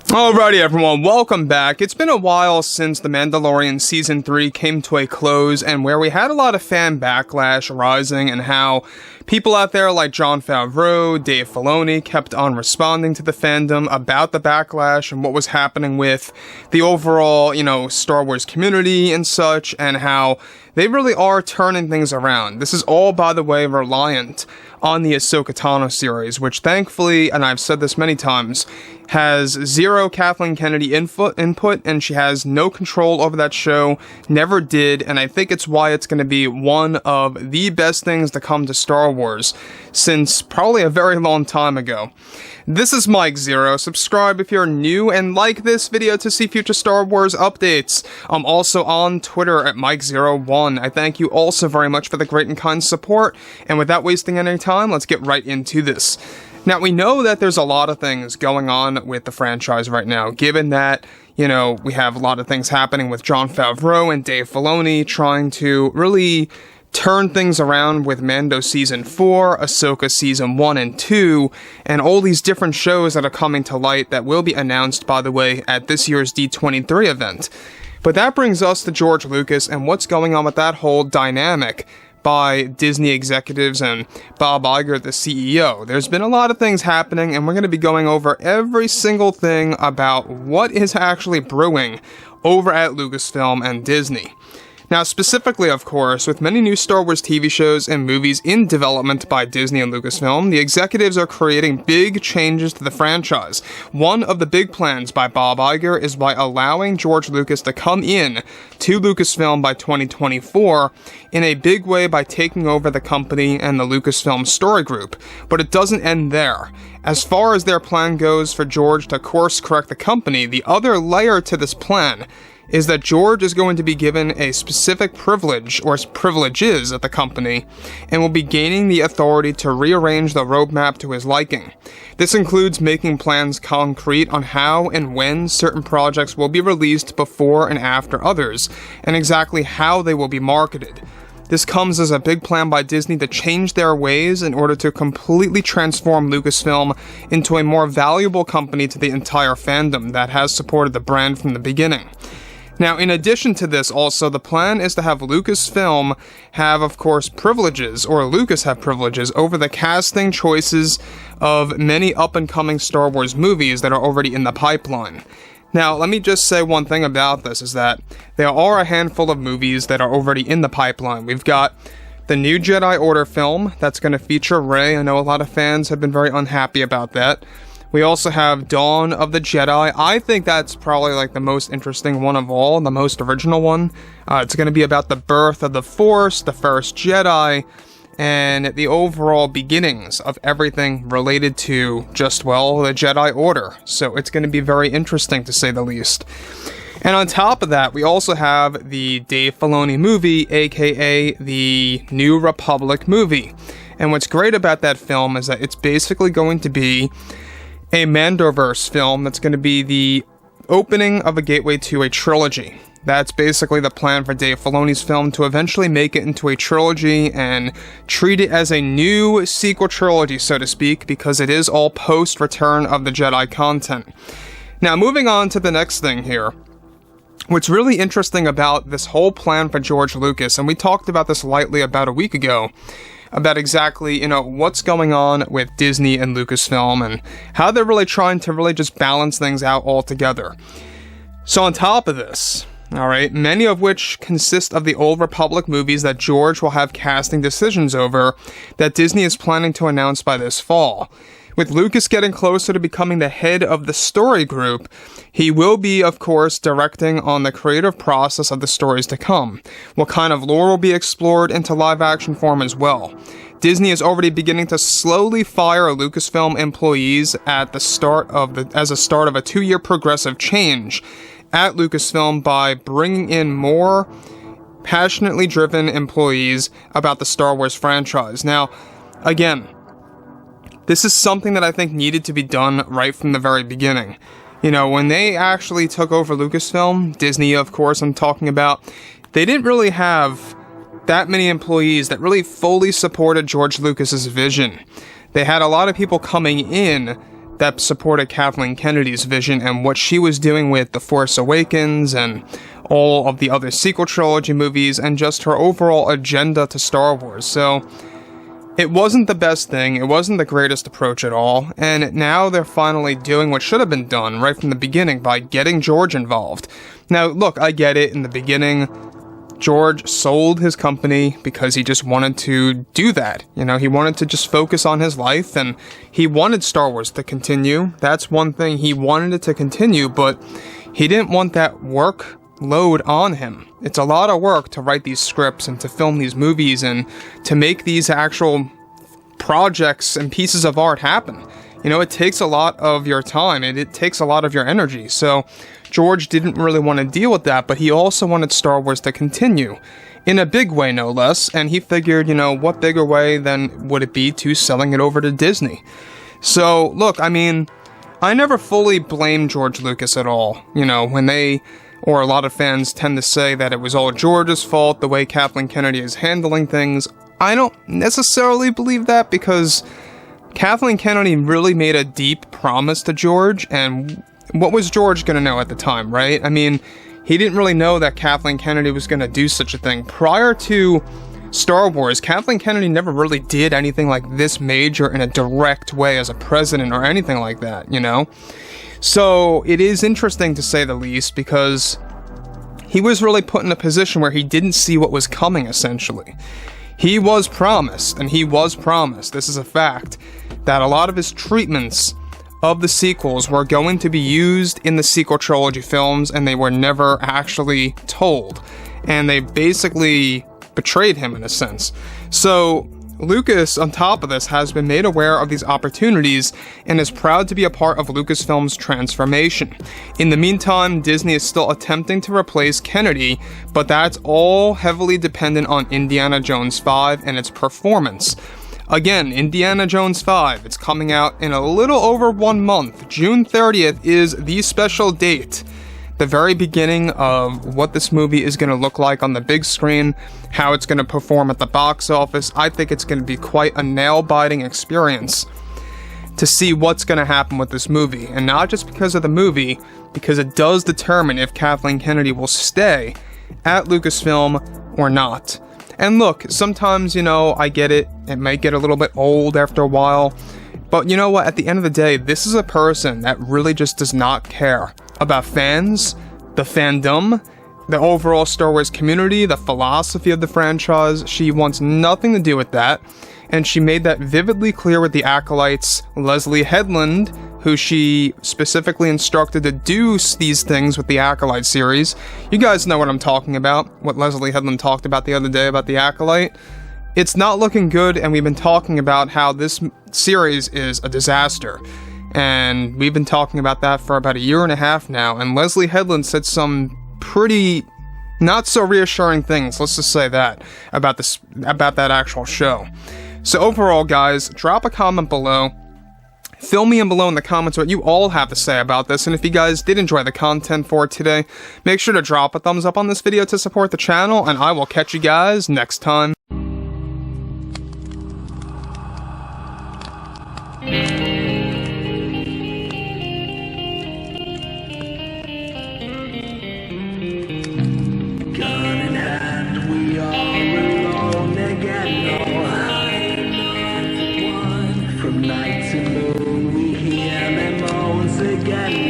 Alrighty everyone, welcome back. It's been a while since The Mandalorian Season 3 came to a close, and where we had a lot of fan backlash rising and how people out there like Jon Favreau, Dave Filoni kept on responding to the fandom about the backlash and what was happening with the overall, Star Wars community and such, and how they really are turning things around. This is all, by the way, reliant on the Ahsoka Tano series, which thankfully, and I've said this many times, has zero Kathleen Kennedy input, and she has no control over that show, never did, and I think it's why it's going to be one of the best things to come to Star Wars since probably a very long time ago. This is Mike Zero. Subscribe if you're new and like this video to see future Star Wars updates. I'm also on Twitter at Mike01. I thank you all so very much for the great and kind support, and without wasting any time, let's get right into this. Now, we know that there's a lot of things going on with the franchise right now, given that, we have a lot of things happening with Jon Favreau and Dave Filoni trying to really turn things around with Mando Season 4, Ahsoka Season 1 and 2, and all these different shows that are coming to light that will be announced, by the way, at this year's D23 event. But that brings us to George Lucas and what's going on with that whole dynamic by Disney executives and Bob Iger, the CEO. There's been a lot of things happening, and we're going to be going over every single thing about what is actually brewing over at Lucasfilm and Disney. Now, specifically, of course, with many new Star Wars TV shows and movies in development by Disney and Lucasfilm, the executives are creating big changes to the franchise. One of the big plans by Bob Iger is by allowing George Lucas to come in to Lucasfilm by 2024 in a big way by taking over the company and the Lucasfilm story group. But it doesn't end there. As far as their plan goes for George to course correct the company, the other layer to this plan is that George is going to be given a specific privilege, or privileges at the company, and will be gaining the authority to rearrange the roadmap to his liking. This includes making plans concrete on how and when certain projects will be released before and after others, and exactly how they will be marketed. This comes as a big plan by Disney to change their ways in order to completely transform Lucasfilm into a more valuable company to the entire fandom that has supported the brand from the beginning. Now, in addition to this, also, the plan is to have Lucasfilm have, of course, privileges, or Lucas have privileges, over the casting choices of many up-and-coming Star Wars movies that are already in the pipeline. Now, let me just say one thing about this, is that there are a handful of movies that are already in the pipeline. We've got the new Jedi Order film that's going to feature Rey. I know a lot of fans have been very unhappy about that. We also have Dawn of the Jedi. I think that's probably like the most interesting one of all, the most original one. It's going to be about the birth of the Force, the first Jedi, and the overall beginnings of everything related to just, the Jedi Order. So it's going to be very interesting, to say the least. And on top of that, we also have the Dave Filoni movie, aka the New Republic movie. And what's great about that film is that it's basically going to be a Mandoverse film that's going to be the opening of a gateway to a trilogy. That's basically the plan for Dave Filoni's film, to eventually make it into a trilogy and treat it as a new sequel trilogy, so to speak, because it is all post-Return of the Jedi content. Now, moving on to the next thing here. What's really interesting about this whole plan for George Lucas, and we talked about this lightly about a week ago, about exactly, what's going on with Disney and Lucasfilm and how they're really trying to really just balance things out altogether. So on top of this, alright, many of which consist of the Old Republic movies that George will have casting decisions over that Disney is planning to announce by this fall. With Lucas getting closer to becoming the head of the story group, he will be, of course, directing on the creative process of the stories to come. What kind of lore will be explored into live-action form as well. Disney is already beginning to slowly fire Lucasfilm employees at the start of a 2-year progressive change at Lucasfilm by bringing in more passionately driven employees about the Star Wars franchise. Now, again, this is something that I think needed to be done right from the very beginning. When they actually took over Lucasfilm, Disney, of course, I'm talking about, they didn't really have that many employees that really fully supported George Lucas's vision. They had a lot of people coming in that supported Kathleen Kennedy's vision and what she was doing with The Force Awakens and all of the other sequel trilogy movies and just her overall agenda to Star Wars. So it wasn't the best thing, it wasn't the greatest approach at all, and now they're finally doing what should have been done right from the beginning by getting George involved. Now, look, I get it, in the beginning, George sold his company because he just wanted to do that. You know, he wanted to just focus on his life, and he wanted Star Wars to continue. That's one thing, he wanted it to continue, but he didn't want that workload on him. It's a lot of work to write these scripts and to film these movies and to make these actual projects and pieces of art happen. You know, it takes a lot of your time and it takes a lot of your energy. So George didn't really want to deal with that, but he also wanted Star Wars to continue in a big way, no less. And he figured, you know, what bigger way than would it be to selling it over to Disney? So look, I mean, I never fully blame George Lucas at all. You know, when they, or a lot of fans tend to say that it was all George's fault, the way Kathleen Kennedy is handling things. I don't necessarily believe that, because Kathleen Kennedy really made a deep promise to George, and what was George going to know at the time, right? I mean, he didn't really know that Kathleen Kennedy was going to do such a thing. Prior to Star Wars, Kathleen Kennedy never really did anything like this major in a direct way as a president or anything like that, you know? So it is interesting to say the least, because he was really put in a position where he didn't see what was coming, essentially. He was promised, and he was promised, this is a fact, that a lot of his treatments of the sequels were going to be used in the sequel trilogy films, and they were never actually told. And they basically betrayed him in a sense. So Lucas, on top of this, has been made aware of these opportunities and is proud to be a part of Lucasfilm's transformation. In the meantime, Disney is still attempting to replace Kennedy, but that's all heavily dependent on Indiana Jones 5 and its performance. Again, Indiana Jones 5, it's coming out in a little over 1 month. June 30th is the special date. The very beginning of what this movie is going to look like on the big screen, how it's going to perform at the box office. I think it's going to be quite a nail-biting experience to see what's going to happen with this movie. And not just because of the movie, because it does determine if Kathleen Kennedy will stay at Lucasfilm or not. And look, sometimes, you know, I get it. It might get a little bit old after a while. But you know what? At the end of the day, this is a person that really just does not care about fans, the fandom, the overall Star Wars community, the philosophy of the franchise. She wants nothing to do with that. And she made that vividly clear with the acolytes, Leslie Headland, who she specifically instructed to do these things with the Acolyte series. You guys know what I'm talking about, what Leslie Headland talked about the other day about the Acolyte. It's not looking good, and we've been talking about how this series is a disaster. And we've been talking about that for about 1.5 years now, and Leslie Headland said some pretty not so reassuring things, let's just say that, about that actual show. So overall, guys, drop a comment below. Fill me in below in the comments what you all have to say about this, and if you guys did enjoy the content for today, make sure to drop a thumbs up on this video to support the channel, and I will catch you guys next time. From night to moon, we hear them moans again.